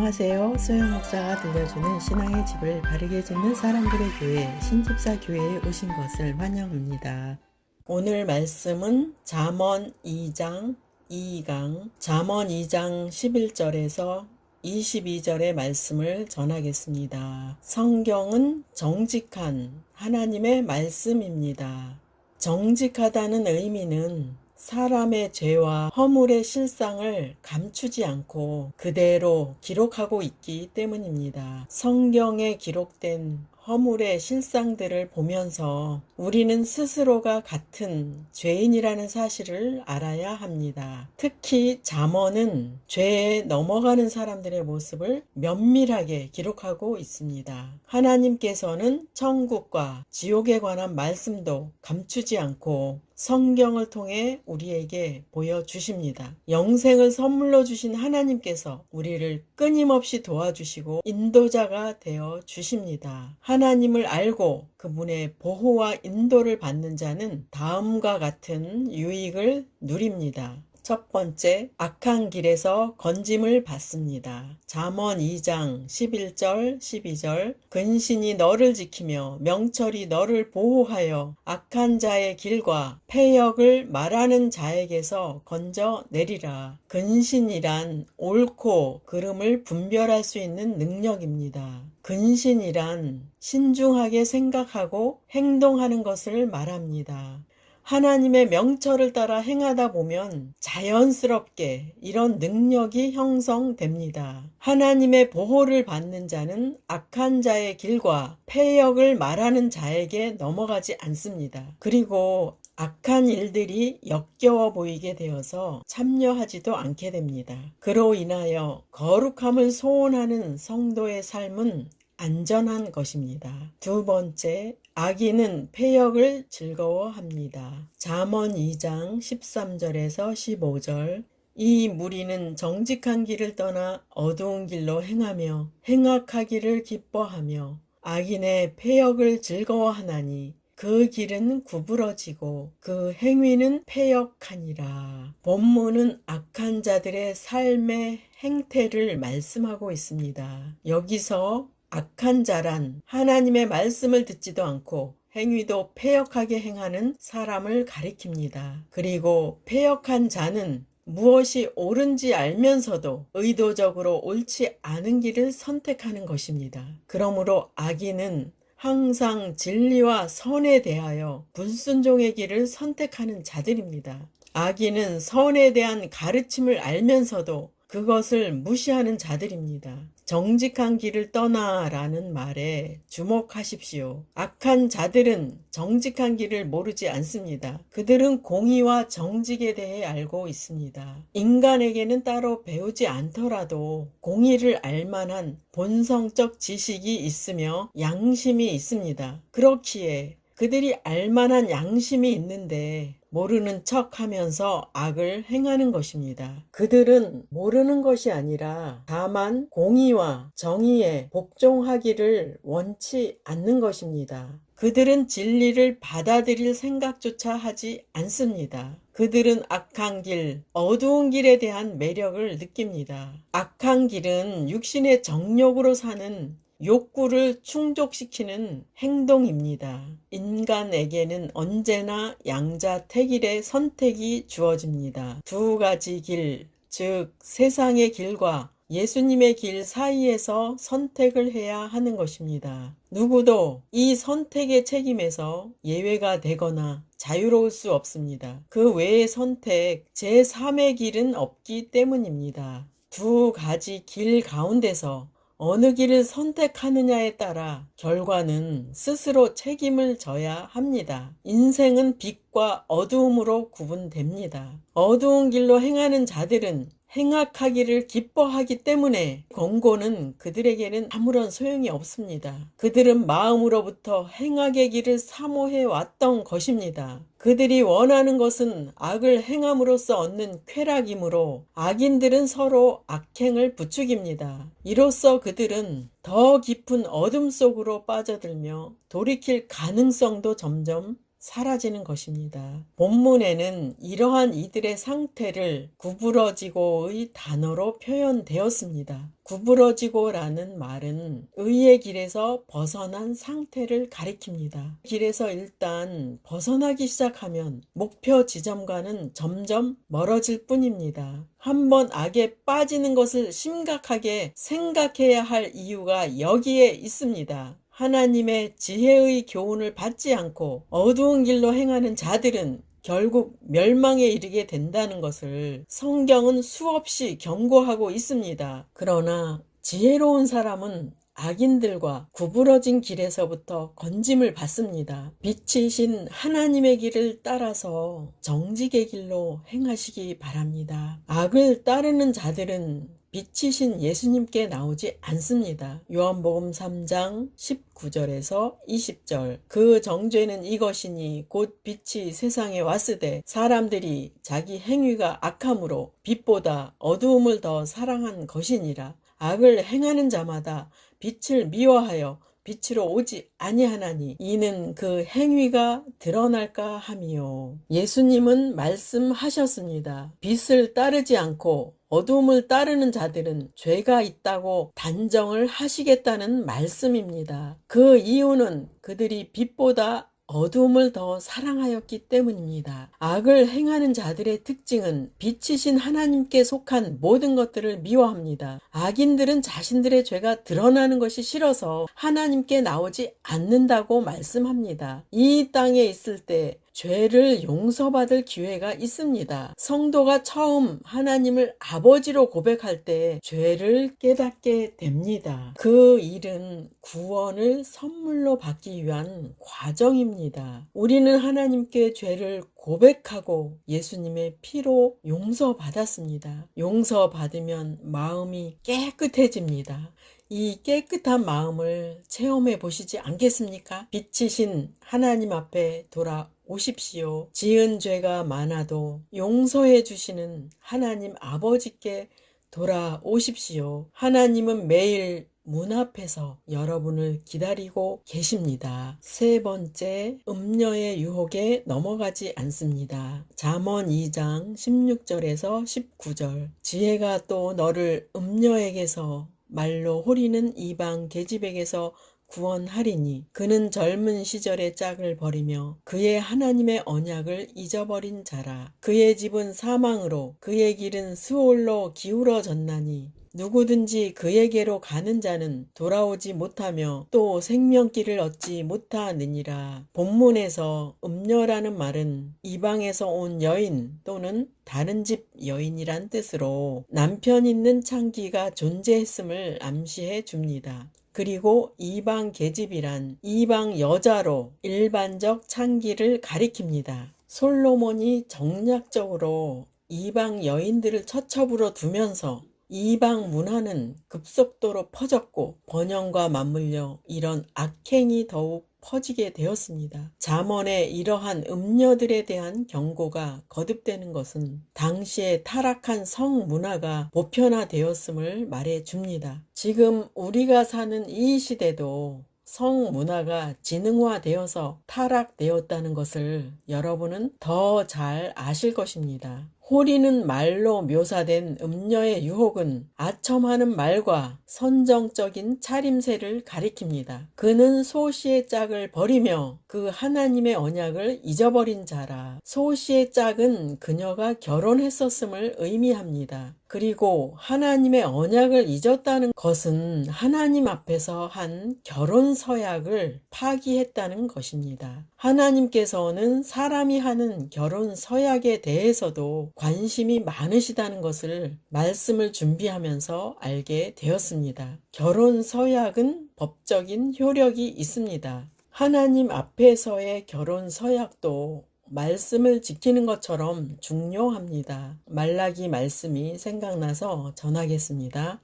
안녕하세요. 소영 목사가 들려주는 신앙의 집을 바르게 짓는 사람들의 교회 신집사 교회에 오신 것을 환영합니다. 오늘 말씀은 잠언 2장 2강 잠언 2장 11절에서 22절의 말씀을 전하겠습니다. 성경은 정직한 하나님의 말씀입니다. 정직하다는 의미는 사람의 죄와 허물의 실상을 감추지 않고 그대로 기록하고 있기 때문입니다. 성경에 기록된 허물의 실상들을 보면서 우리는 스스로가 같은 죄인이라는 사실을 알아야 합니다. 특히 잠언은 죄에 넘어가는 사람들의 모습을 면밀하게 기록하고 있습니다. 하나님께서는 천국과 지옥에 관한 말씀도 감추지 않고 성경을 통해 우리에게 보여주십니다. 영생을 선물로 주신 하나님께서 우리를 끊임없이 도와주시고 인도자가 되어 주십니다. 하나님을 알고 그분의 보호와 인도를 받는 자는 다음과 같은 유익을 누립니다. 첫 번째, 악한 길에서 건짐을 받습니다. 잠언 2장 11절 12절 근신이 너를 지키며 명철이 너를 보호하여 악한 자의 길과 패역을 말하는 자에게서 건져 내리라. 근신이란 옳고 그름을 분별할 수 있는 능력입니다. 근신이란 신중하게 생각하고 행동하는 것을 말합니다. 하나님의 명철을 따라 행하다 보면 자연스럽게 이런 능력이 형성됩니다. 하나님의 보호를 받는 자는 악한 자의 길과 패역을 말하는 자에게 넘어가지 않습니다. 그리고 악한 일들이 역겨워 보이게 되어서 참여하지도 않게 됩니다. 그로 인하여 거룩함을 소원하는 성도의 삶은 안전한 것입니다. 두 번째, 악인은 패역을 즐거워합니다. 잠언 2장 13절에서 15절 이 무리는 정직한 길을 떠나 어두운 길로 행하며 행악하기를 기뻐하며 악인의 패역을 즐거워하나니 그 길은 구부러지고 그 행위는 패역하니라. 본문은 악한 자들의 삶의 행태를 말씀하고 있습니다. 여기서 악한 자란 하나님의 말씀을 듣지도 않고 행위도 패역하게 행하는 사람을 가리킵니다. 그리고 패역한 자는 무엇이 옳은지 알면서도 의도적으로 옳지 않은 길을 선택하는 것입니다. 그러므로 악인은 항상 진리와 선에 대하여 불순종의 길을 선택하는 자들입니다. 악인은 선에 대한 가르침을 알면서도 그것을 무시하는 자들입니다. 정직한 길을 떠나라는 말에 주목하십시오. 악한 자들은 정직한 길을 모르지 않습니다. 그들은 공의와 정직에 대해 알고 있습니다. 인간에게는 따로 배우지 않더라도 공의를 알만한 본성적 지식이 있으며 양심이 있습니다. 그렇기에 그들이 알만한 양심이 있는데 모르는 척 하면서 악을 행하는 것입니다. 그들은 모르는 것이 아니라 다만 공의와 정의에 복종하기를 원치 않는 것입니다. 그들은 진리를 받아들일 생각조차 하지 않습니다. 그들은 악한 길, 어두운 길에 대한 매력을 느낍니다. 악한 길은 육신의 정욕으로 사는 욕구를 충족시키는 행동입니다. 인간에게는 언제나 양자택일의 선택이 주어집니다. 두 가지 길, 즉 세상의 길과 예수님의 길 사이에서 선택을 해야 하는 것입니다. 누구도 이 선택의 책임에서 예외가 되거나 자유로울 수 없습니다. 그 외의 선택, 제3의 길은 없기 때문입니다. 두 가지 길 가운데서 어느 길을 선택하느냐에 따라 결과는 스스로 책임을 져야 합니다. 인생은 빛과 어두움으로 구분됩니다. 어두운 길로 행하는 자들은 행악하기를 기뻐하기 때문에 권고는 그들에게는 아무런 소용이 없습니다. 그들은 마음으로부터 행악의 길을 사모해 왔던 것입니다. 그들이 원하는 것은 악을 행함으로써 얻는 쾌락이므로 악인들은 서로 악행을 부추깁니다. 이로써 그들은 더 깊은 어둠 속으로 빠져들며 돌이킬 가능성도 점점 사라지는 것입니다. 본문에는 이러한 이들의 상태를 구부러지고의 단어로 표현되었습니다. 구부러지고라는 말은 의의 길에서 벗어난 상태를 가리킵니다. 길에서 일단 벗어나기 시작하면 목표 지점과는 점점 멀어질 뿐입니다. 한번 악에 빠지는 것을 심각하게 생각해야 할 이유가 여기에 있습니다. 하나님의 지혜의 교훈을 받지 않고 어두운 길로 행하는 자들은 결국 멸망에 이르게 된다는 것을 성경은 수없이 경고하고 있습니다. 그러나 지혜로운 사람은 악인들과 구부러진 길에서부터 건짐을 받습니다. 빛이신 하나님의 길을 따라서 정직의 길로 행하시기 바랍니다. 악을 따르는 자들은 빛이신 예수님께 나오지 않습니다. 요한복음 3장 19절에서 20절. 그 정죄는 이것이니 곧 빛이 세상에 왔으되 사람들이 자기 행위가 악함으로 빛보다 어두움을 더 사랑한 것이니라. 악을 행하는 자마다 빛을 미워하여 빛으로 오지 아니하나니 이는 그 행위가 드러날까 함이요. 예수님은 말씀하셨습니다. 빛을 따르지 않고 어두움을 따르는 자들은 죄가 있다고 단정을 하시겠다는 말씀입니다. 그 이유는 그들이 빛보다 어두움을 더 사랑하였기 때문입니다. 악을 행하는 자들의 특징은 빛이신 하나님께 속한 모든 것들을 미워합니다. 악인들은 자신들의 죄가 드러나는 것이 싫어서 하나님께 나오지 않는다고 말씀합니다. 이 땅에 있을 때 죄를 용서받을 기회가 있습니다. 성도가 처음 하나님을 아버지로 고백할 때 죄를 깨닫게 됩니다. 그 일은 구원을 선물로 받기 위한 과정입니다. 우리는 하나님께 죄를 고백하고 예수님의 피로 용서받았습니다. 용서받으면 마음이 깨끗해집니다. 이 깨끗한 마음을 체험해 보시지 않겠습니까? 빛이신 하나님 앞에 돌아오십시오. 지은 죄가 많아도 용서해 주시는 하나님 아버지께 돌아오십시오. 하나님은 매일 문 앞에서 여러분을 기다리고 계십니다. 세 번째, 음녀의 유혹에 넘어가지 않습니다. 잠언 2장 16절에서 19절. 지혜가 또 너를 음녀에게서 말로 호리는 이방 계집에게서 구원하리니 그는 젊은 시절의 짝을 버리며 그의 하나님의 언약을 잊어버린 자라. 그의 집은 사망으로 그의 길은 스올로 기울어졌나니 누구든지 그에게로 가는 자는 돌아오지 못하며 또 생명길을 얻지 못하느니라. 본문에서 음녀라는 말은 이방에서 온 여인 또는 다른 집 여인이란 뜻으로 남편 있는 창기가 존재했음을 암시해 줍니다. 그리고 이방 계집이란 이방 여자로 일반적 창기를 가리킵니다. 솔로몬이 정략적으로 이방 여인들을 처첩으로 두면서 이방 문화는 급속도로 퍼졌고 번영과 맞물려 이런 악행이 더욱 퍼지게 되었습니다. 잠언의 이러한 음녀들에 대한 경고가 거듭되는 것은 당시의 타락한 성문화가 보편화되었음을 말해줍니다. 지금 우리가 사는 이 시대도 성문화가 지능화되어서 타락되었다는 것을 여러분은 더 잘 아실 것입니다. 호리는 말로 묘사된 음녀의 유혹은 아첨하는 말과 선정적인 차림새를 가리킵니다. 그는 소시의 짝을 버리며 그 하나님의 언약을 잊어버린 자라. 소시의 짝은 그녀가 결혼했었음을 의미합니다. 그리고 하나님의 언약을 잊었다는 것은 하나님 앞에서 한 결혼 서약을 파기했다는 것입니다. 하나님께서는 사람이 하는 결혼 서약에 대해서도 관심이 많으시다는 것을 말씀을 준비하면서 알게 되었습니다. 결혼 서약은 법적인 효력이 있습니다. 하나님 앞에서의 결혼 서약도 말씀을 지키는 것처럼 중요합니다. 말라기 말씀이 생각나서 전하겠습니다.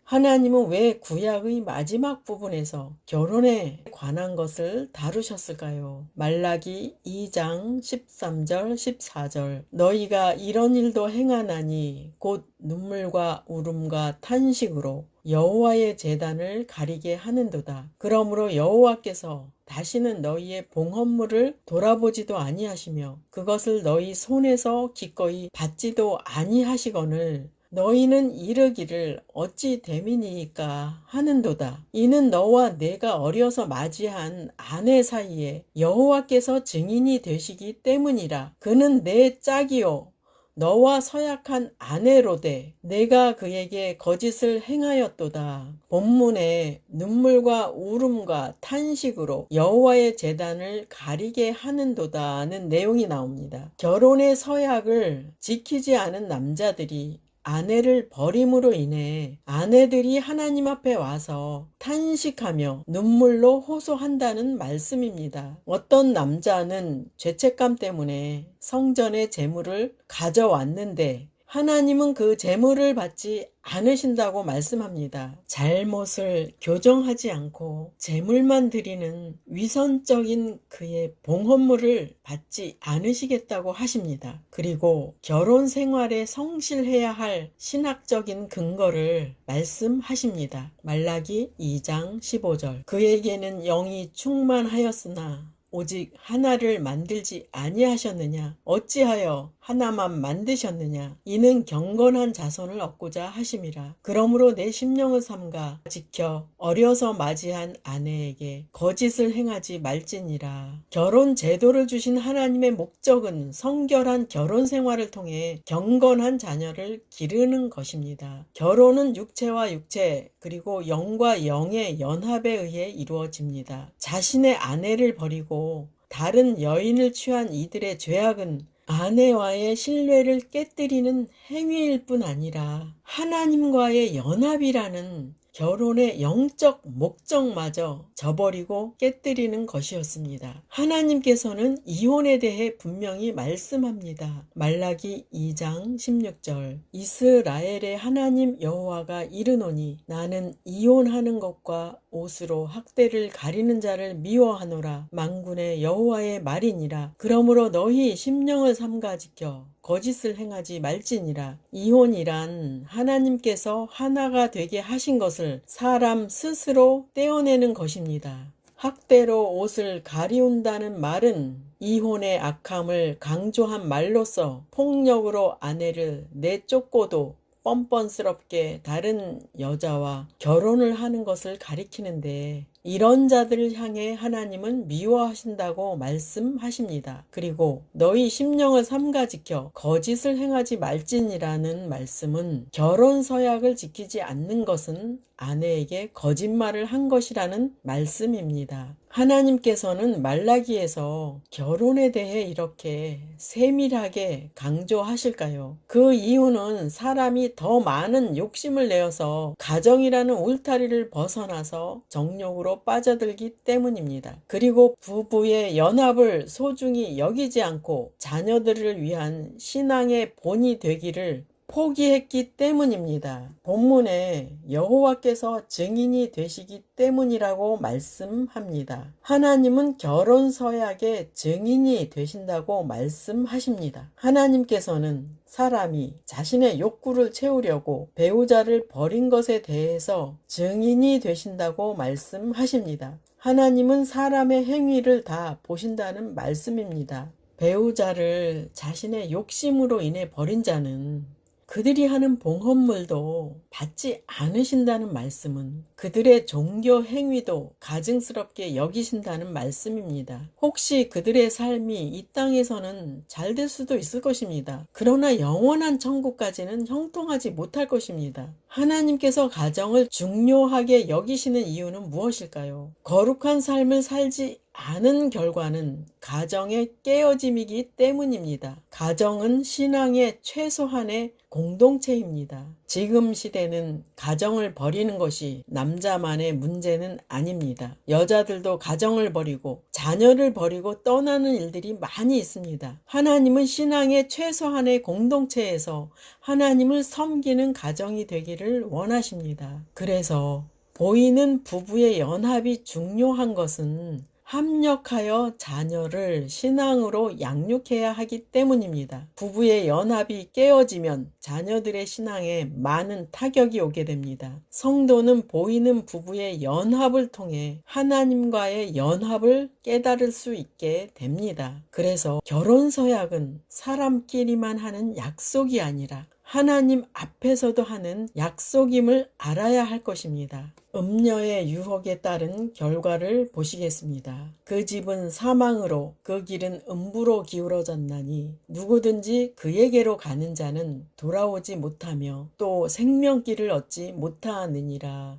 하나님은 왜 구약의 마지막 부분에서 결혼에 관한 것을 다루셨을까요? 말라기 2장 13절 14절 너희가 이런 일도 행하나니 곧 눈물과 울음과 탄식으로 여호와의 제단을 가리게 하는도다. 그러므로 여호와께서 다시는 너희의 봉헌물을 돌아보지도 아니하시며 그것을 너희 손에서 기꺼이 받지도 아니하시거늘 너희는 이르기를 어찌 됨이니까 하는도다. 이는 너와 내가 어려서 맞이한 아내 사이에 여호와께서 증인이 되시기 때문이라. 그는 내 짝이요 너와 서약한 아내로되 내가 그에게 거짓을 행하였도다. 본문에 눈물과 울음과 탄식으로 여호와의 제단을 가리게 하는도다는 내용이 나옵니다. 결혼의 서약을 지키지 않은 남자들이 아내를 버림으로 인해 아내들이 하나님 앞에 와서 탄식하며 눈물로 호소한다는 말씀입니다. 어떤 남자는 죄책감 때문에 성전의 제물을 가져왔는데 하나님은 그 제물을 받지 않으신다고 말씀합니다. 잘못을 교정하지 않고 제물만 드리는 위선적인 그의 봉헌물을 받지 않으시겠다고 하십니다. 그리고 결혼 생활에 성실해야 할 신학적인 근거를 말씀하십니다. 말라기 2장 15절 그에게는 영이 충만하였으나 오직 하나를 만들지 아니하셨느냐? 어찌하여 하나만 만드셨느냐? 이는 경건한 자손을 얻고자 하심이라. 그러므로 내 심령을 삼가 지켜 어려서 맞이한 아내에게 거짓을 행하지 말지니라. 결혼 제도를 주신 하나님의 목적은 성결한 결혼 생활을 통해 경건한 자녀를 기르는 것입니다. 결혼은 육체와 육체 그리고 영과 영의 연합에 의해 이루어집니다. 자신의 아내를 버리고 다른 여인을 취한 이들의 죄악은 아내와의 신뢰를 깨뜨리는 행위일 뿐 아니라 하나님과의 연합이라는 결혼의 영적 목적마저 저버리고 깨뜨리는 것이었습니다. 하나님께서는 이혼에 대해 분명히 말씀합니다. 말라기 2장 16절 이스라엘의 하나님 여호와가 이르노니 나는 이혼하는 것과 옷으로 학대를 가리는 자를 미워하노라. 만군의 여호와의 말이니라. 그러므로 너희 심령을 삼가 지켜 거짓을 행하지 말지니라. 이혼이란 하나님께서 하나가 되게 하신 것을 사람 스스로 떼어내는 것입니다. 학대로 옷을 가리운다는 말은 이혼의 악함을 강조한 말로서 폭력으로 아내를 내쫓고도 뻔뻔스럽게 다른 여자와 결혼을 하는 것을 가리키는데 이런 자들을 향해 하나님은 미워하신다고 말씀하십니다. 그리고 너희 심령을 삼가 지켜 거짓을 행하지 말지니라는 말씀은 결혼 서약을 지키지 않는 것은 아내에게 거짓말을 한 것이라는 말씀입니다. 하나님께서는 말라기에서 결혼에 대해 이렇게 세밀하게 강조하실까요? 그 이유는 사람이 더 많은 욕심을 내어서 가정이라는 울타리를 벗어나서 정욕으로 빠져들기 때문입니다. 그리고 부부의 연합을 소중히 여기지 않고 자녀들을 위한 신앙의 본이 되기를 포기했기 때문입니다. 본문에 여호와께서 증인이 되시기 때문이라고 말씀합니다. 하나님은 결혼 서약의 증인이 되신다고 말씀하십니다. 하나님께서는 사람이 자신의 욕구를 채우려고 배우자를 버린 것에 대해서 증인이 되신다고 말씀하십니다. 하나님은 사람의 행위를 다 보신다는 말씀입니다. 배우자를 자신의 욕심으로 인해 버린 자는 그들이 하는 봉헌물도 받지 않으신다는 말씀은 그들의 종교 행위도 가증스럽게 여기신다는 말씀입니다. 혹시 그들의 삶이 이 땅에서는 잘 될 수도 있을 것입니다. 그러나 영원한 천국까지는 형통하지 못할 것입니다. 하나님께서 가정을 중요하게 여기시는 이유는 무엇일까요? 거룩한 삶을 살지 않은 결과는 가정의 깨어짐이기 때문입니다. 가정은 신앙의 최소한의 공동체입니다. 지금 시대는 가정을 버리는 것이 남자만의 문제는 아닙니다. 여자들도 가정을 버리고 자녀를 버리고 떠나는 일들이 많이 있습니다. 하나님은 신앙의 최소한의 공동체에서 하나님을 섬기는 가정이 되기를 원하십니다. 그래서 보이는 부부의 연합이 중요한 것은 합력하여 자녀를 신앙으로 양육해야 하기 때문입니다. 부부의 연합이 깨어지면 자녀들의 신앙에 많은 타격이 오게 됩니다. 성도는 보이는 부부의 연합을 통해 하나님과의 연합을 깨달을 수 있게 됩니다. 그래서 결혼 서약은 사람끼리만 하는 약속이 아니라 하나님 앞에서도 하는 약속임을 알아야 할 것입니다. 음녀의 유혹에 따른 결과를 보시겠습니다. 그 집은 사망으로 그 길은 음부로 기울어졌나니 누구든지 그에게로 가는 자는 돌아오지 못하며 또 생명길을 얻지 못하느니라.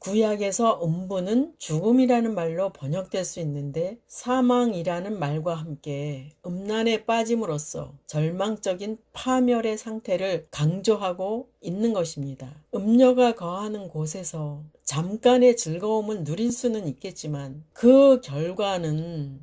구약에서 음부는 죽음이라는 말로 번역될 수 있는데 사망이라는 말과 함께 음란에 빠짐으로써 절망적인 파멸의 상태를 강조하고 있는 것입니다. 음녀가 거하는 곳에서 잠깐의 즐거움을 누릴 수는 있겠지만 그 결과는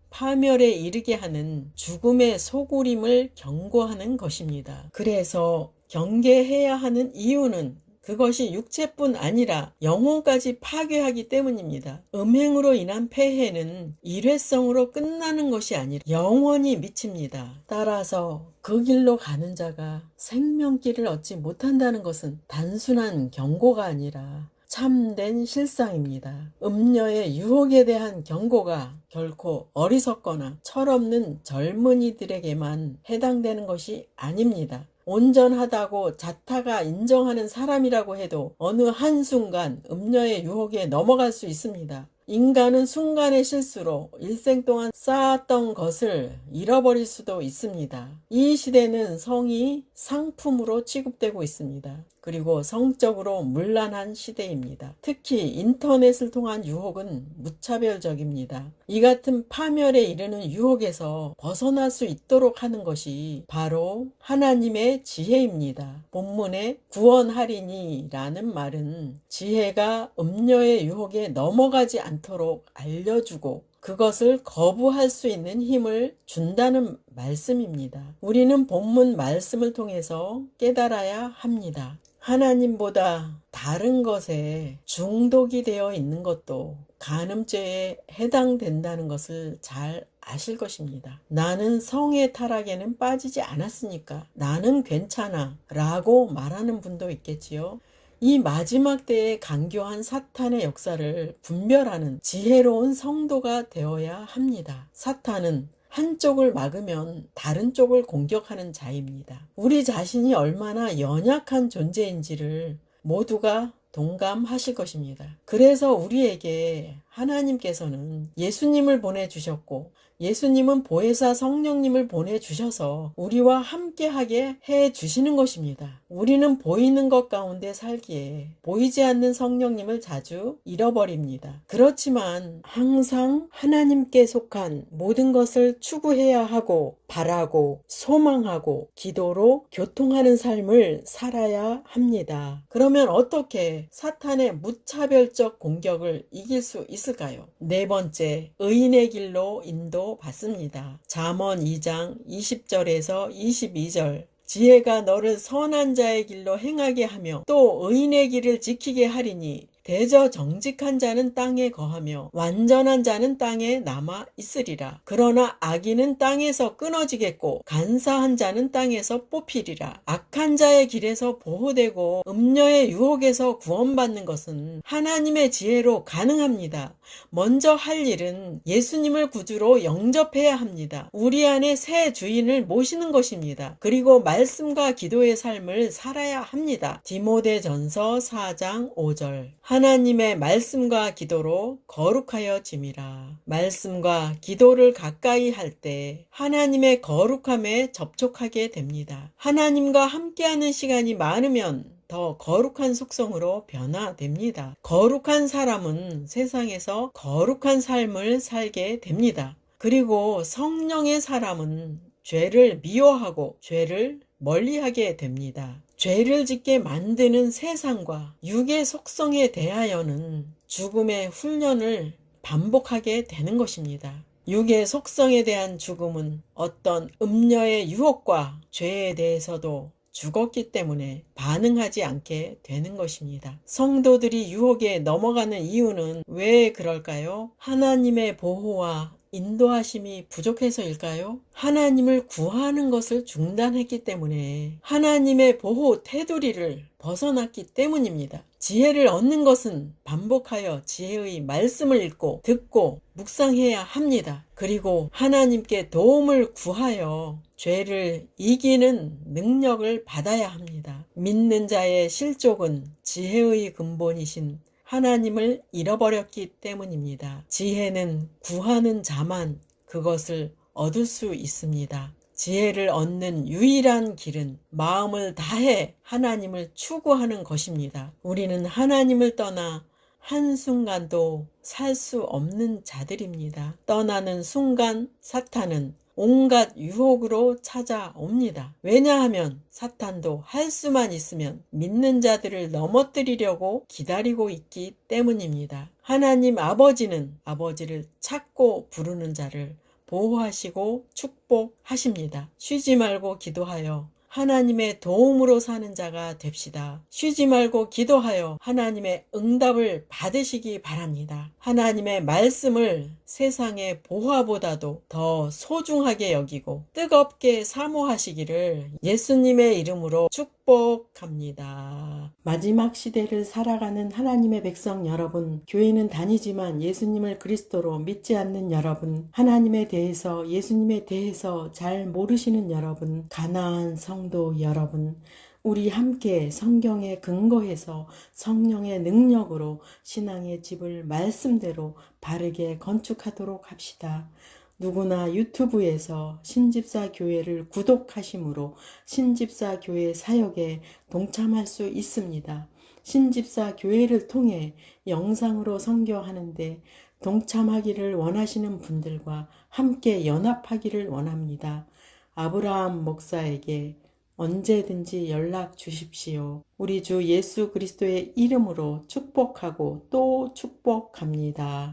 파멸에 이르게 하는 죽음의 소굴임을 경고하는 것입니다. 그래서 경계해야 하는 이유는 그것이 육체뿐 아니라 영혼까지 파괴하기 때문입니다. 음행으로 인한 폐해는 일회성으로 끝나는 것이 아니라 영원히 미칩니다. 따라서 그 길로 가는 자가 생명길을 얻지 못한다는 것은 단순한 경고가 아니라 참된 실상입니다. 음녀의 유혹에 대한 경고가 결코 어리석거나 철없는 젊은이들에게만 해당되는 것이 아닙니다. 온전하다고 자타가 인정하는 사람이라고 해도 어느 한순간 음녀의 유혹에 넘어갈 수 있습니다. 인간은 순간의 실수로 일생 동안 쌓았던 것을 잃어버릴 수도 있습니다. 이 시대는 성이 상품으로 취급되고 있습니다. 그리고 성적으로 문란한 시대입니다. 특히 인터넷을 통한 유혹은 무차별적입니다. 이 같은 파멸에 이르는 유혹에서 벗어날 수 있도록 하는 것이 바로 하나님의 지혜입니다. 본문에 구원하리니라는 말은 지혜가 음녀의 유혹에 넘어가지 않도록 알려주고 그것을 거부할 수 있는 힘을 준다는 말씀입니다. 우리는 본문 말씀을 통해서 깨달아야 합니다. 하나님보다 다른 것에 중독이 되어 있는 것도 간음죄에 해당된다는 것을 잘 아실 것입니다. 나는 성의 타락에는 빠지지 않았으니까 나는 괜찮아 라고 말하는 분도 있겠지요. 이 마지막 때에 간교한 사탄의 역사를 분별하는 지혜로운 성도가 되어야 합니다. 사탄은 한쪽을 막으면 다른 쪽을 공격하는 자입니다. 우리 자신이 얼마나 연약한 존재인지를 모두가 동감하실 것입니다. 그래서 우리에게 하나님께서는 예수님을 보내주셨고 예수님은 보혜사 성령님을 보내주셔서 우리와 함께하게 해주시는 것입니다. 우리는 보이는 것 가운데 살기에 보이지 않는 성령님을 자주 잃어버립니다. 그렇지만 항상 하나님께 속한 모든 것을 추구해야 하고 바라고 소망하고 기도로 교통하는 삶을 살아야 합니다. 그러면 어떻게 사탄의 무차별적 공격을 이길 수 있을까요? 네 번째, 의인의 길로 인도받습니다. 잠언 2장 20절에서 22절 지혜가 너를 선한 자의 길로 행하게 하며 또 의인의 길을 지키게 하리니 대저 정직한 자는 땅에 거하며 완전한 자는 땅에 남아 있으리라. 그러나 악인은 땅에서 끊어지겠고 간사한 자는 땅에서 뽑히리라. 악한 자의 길에서 보호되고 음녀의 유혹에서 구원받는 것은 하나님의 지혜로 가능합니다. 먼저 할 일은 예수님을 구주로 영접해야 합니다. 우리 안에 새 주인을 모시는 것입니다. 그리고 말씀과 기도의 삶을 살아야 합니다. 디모데전서 4장 5절 하나님의 말씀과 기도로 거룩하여짐이라. 말씀과 기도를 가까이 할 때 하나님의 거룩함에 접촉하게 됩니다. 하나님과 함께하는 시간이 많으면 더 거룩한 속성으로 변화됩니다. 거룩한 사람은 세상에서 거룩한 삶을 살게 됩니다. 그리고 성령의 사람은 죄를 미워하고 죄를 멀리하게 됩니다. 죄를 짓게 만드는 세상과 육의 속성에 대하여는 죽음의 훈련을 반복하게 되는 것입니다. 육의 속성에 대한 죽음은 어떤 음녀의 유혹과 죄에 대해서도 죽었기 때문에 반응하지 않게 되는 것입니다. 성도들이 유혹에 넘어가는 이유는 왜 그럴까요? 하나님의 보호와 인도하심이 부족해서일까요? 하나님을 구하는 것을 중단했기 때문에 하나님의 보호 테두리를 벗어났기 때문입니다. 지혜를 얻는 것은 반복하여 지혜의 말씀을 읽고 듣고 묵상해야 합니다. 그리고 하나님께 도움을 구하여 죄를 이기는 능력을 받아야 합니다. 믿는 자의 실족은 지혜의 근본이신 하나님을 잃어버렸기 때문입니다. 지혜는 구하는 자만 그것을 얻을 수 있습니다. 지혜를 얻는 유일한 길은 마음을 다해 하나님을 추구하는 것입니다. 우리는 하나님을 떠나 한순간도 살 수 없는 자들입니다. 떠나는 순간 사탄은 온갖 유혹으로 찾아옵니다. 왜냐하면 사탄도 할 수만 있으면 믿는 자들을 넘어뜨리려고 기다리고 있기 때문입니다. 하나님 아버지는 아버지를 찾고 부르는 자를 보호하시고 축복하십니다. 쉬지 말고 기도하여 하나님의 도움으로 사는 자가 됩시다. 쉬지 말고 기도하여 하나님의 응답을 받으시기 바랍니다. 하나님의 말씀을 세상의 보화보다도 더 소중하게 여기고 뜨겁게 사모하시기를 예수님의 이름으로 축복합니다. 마지막 시대를 살아가는 하나님의 백성 여러분, 교회는 다니지만 예수님을 그리스도로 믿지 않는 여러분, 하나님에 대해서 예수님에 대해서 잘 모르시는 여러분, 가나안 성도 여러분, 우리 함께 성경에 근거해서 성령의 능력으로 신앙의 집을 말씀대로 바르게 건축하도록 합시다. 누구나 유튜브에서 신집사 교회를 구독하심으로 신집사 교회 사역에 동참할 수 있습니다. 신집사 교회를 통해 영상으로 선교하는데 동참하기를 원하시는 분들과 함께 연합하기를 원합니다. 아브라함 목사에게 언제든지 연락 주십시오. 우리 주 예수 그리스도의 이름으로 축복하고 또 축복합니다.